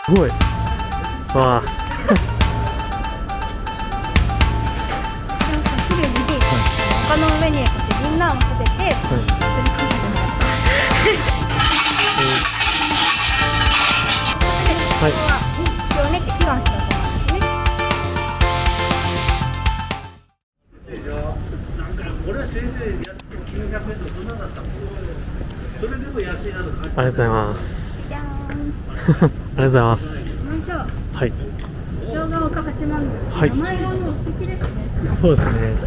すごい。わあ。昼に丘の上にこうやって銀杏を立てて、それにかけてもらった。はい。ここは一応ねって祈願したと思うんですね。なんか俺はせいぜい安く900円のそんなだったもん。それでも安いなのか。ありがとうございます。じゃーん。ありがとうございます。行きましょう。はい。イチョウが丘八幡宮。はい名前がもう素敵ですね。そうですね。めっちゃ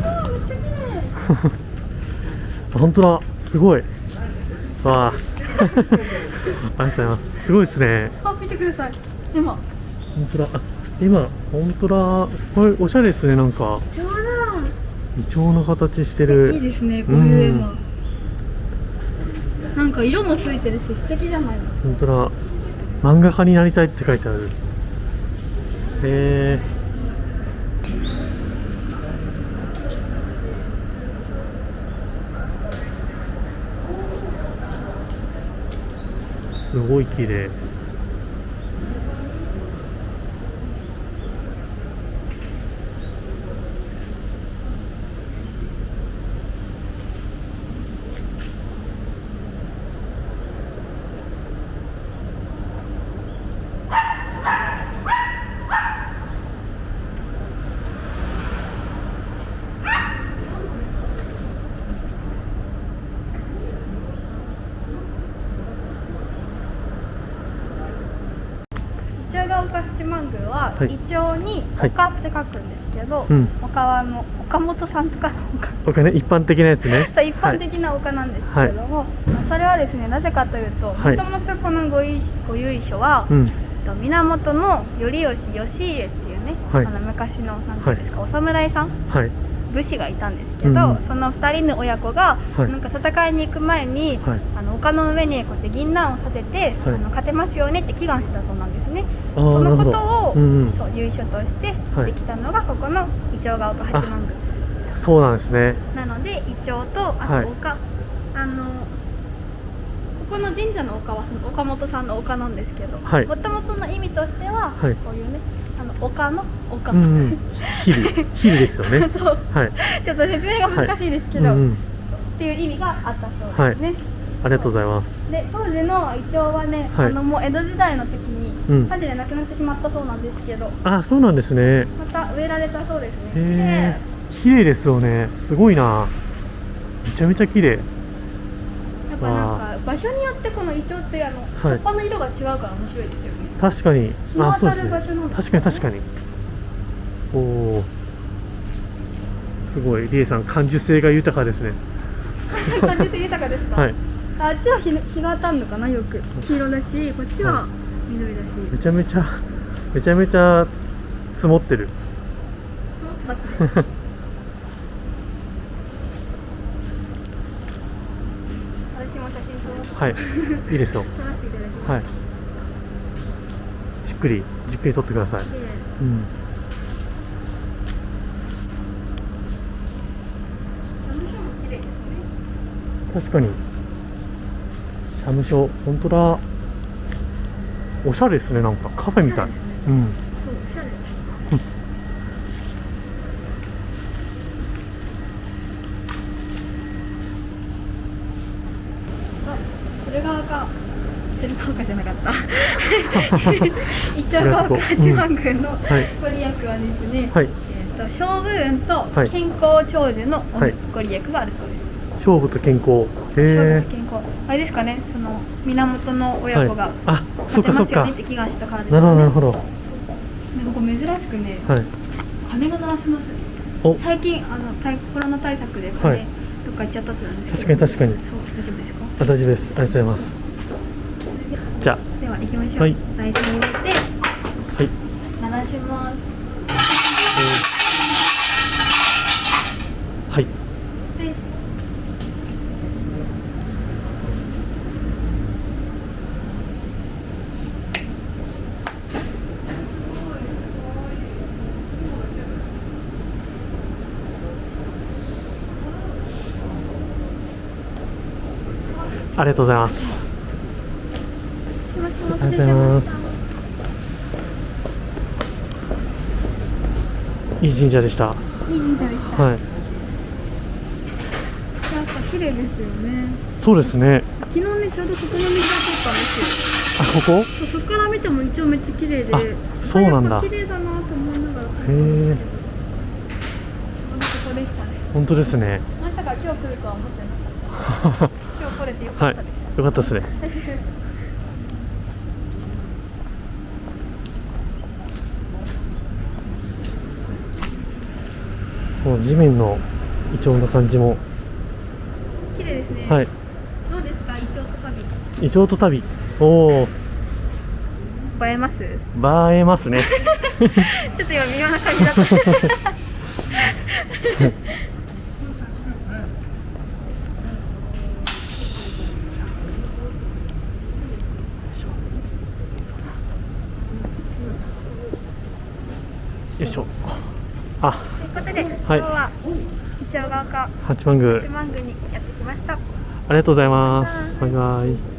綺麗。本当だ。すごい。わあ。ありがとうございます。すごいですね。あ、見てください。今。本当だ。あ、今本当だ。これおしゃれですね。なんかちょうど。イチョウの形してる。いいですね。こういう絵も。なんか色もついてるし素敵じゃないですか。本当だ。漫画家になりたいって書いてある。へえ。すごい綺麗。イチョウが丘八幡宮は、はいイチョウに丘って書くんですけど、うん丘は岡本さんとかの丘。これね、一般的なやつね。そう、一般的な丘なんですけれども、それはですね、なぜかというと、はいもともとこのご由緒は、うん。源の頼義義家っていうね、はい昔のなんていうんですか、お侍さんはい。武士がいたんですけど、うんその2人の親子が、はいなんか戦いに行く前に、はい。丘の上にこうやって銀杏を立てて、はい勝てますようにって祈願したそうなんですね。あーそのことなるほを、どうんうん。そう由緒としてはいできたのがここのイチョウが丘八幡宮そうなんですね。なので、イチョウとあはいと丘、ここの神社の丘はその岡本さんの丘なんですけど、はいもともとの意味としては、はいこういうね丘の丘、うんうん。ヒルですよね。そうはい。ちょっと説明が難しいですけど、うんうん。っていう意味があったそうですね。ありがとうございます。で当時のイチョウはね、はいもう江戸時代の時うんに火事で亡くなってしまったそうなんですけど、あ、そうなんですね。また植えられたそうですね。綺麗。へえ。綺麗ですよね。すごいな。めちゃめちゃ綺麗。やっぱなんか場所によってこのイチョウって葉っぱの色が違うから面白いですよね。確かに。日のあ、そうですね。当たる場所なんです確かに確かに。おお。すごい、りえさん感受性が豊かですね。感じ性豊かですか？はい。あっちは日が当たるのかな、よく黄色だし、こっちは緑だし。めちゃめちゃ積もってる。ますね。私も写真撮ろうとはい。いいですよ。撮らせていただきます。はい。じっくり撮ってください。綺麗。うん。あの人も綺麗ですね。確かに。社務所、本当だ。おしゃれですね、なんかカフェみたい。おしゃれですねうん。そう、おしゃれです。鶴岡じゃなかったイチョウが丘八幡宮のはいご利益はですね、はい。勝負運とはい健康長寿のはいご利益があるそうです。勝負と健康。勝負へと健康、あれですかね、その源の親子がはい。あ、そ勝てっかそっか。ますよねって祈願したからですなるほどなるほど。ど。ここ珍しくね、はい。鐘が鳴らせますね。お、最近コロナ対策では鐘、いどっか行っちゃったってなんですけど。確かに。そう、大丈夫ですか？あ、大丈夫です。ありがとうございます。じゃでは行きましょう。はい財布に入れてあ、はい。鳴らします。はい。で、ありがとうございます。おありがとうございます。いい神社でした。いい神社でした。はい。やっぱ綺麗ですよね。そうですね。昨日ね、ちょうどそこの道を通ったんですよ。あ、ここ？そう、そこから見ても一応めっちゃ綺麗で、あ、そうなんだやっぱ綺麗だなと思いながら。へえ。ここでしたね。本当ですね。まさか今日来るとは思ってなかった。今日来れてよかはい。ったです。よかったですね。もう地面のイチョウの感じも、綺麗ですね。はい。どうですか、イチョウと旅。イチョウと旅。おお、映えます？映えますね。ちょっと今微妙な感じだった。よいしょ。あ、ということで、今日はイチョウが丘八幡宮。八幡宮にやってきました。ありがとうございます。バイバイ。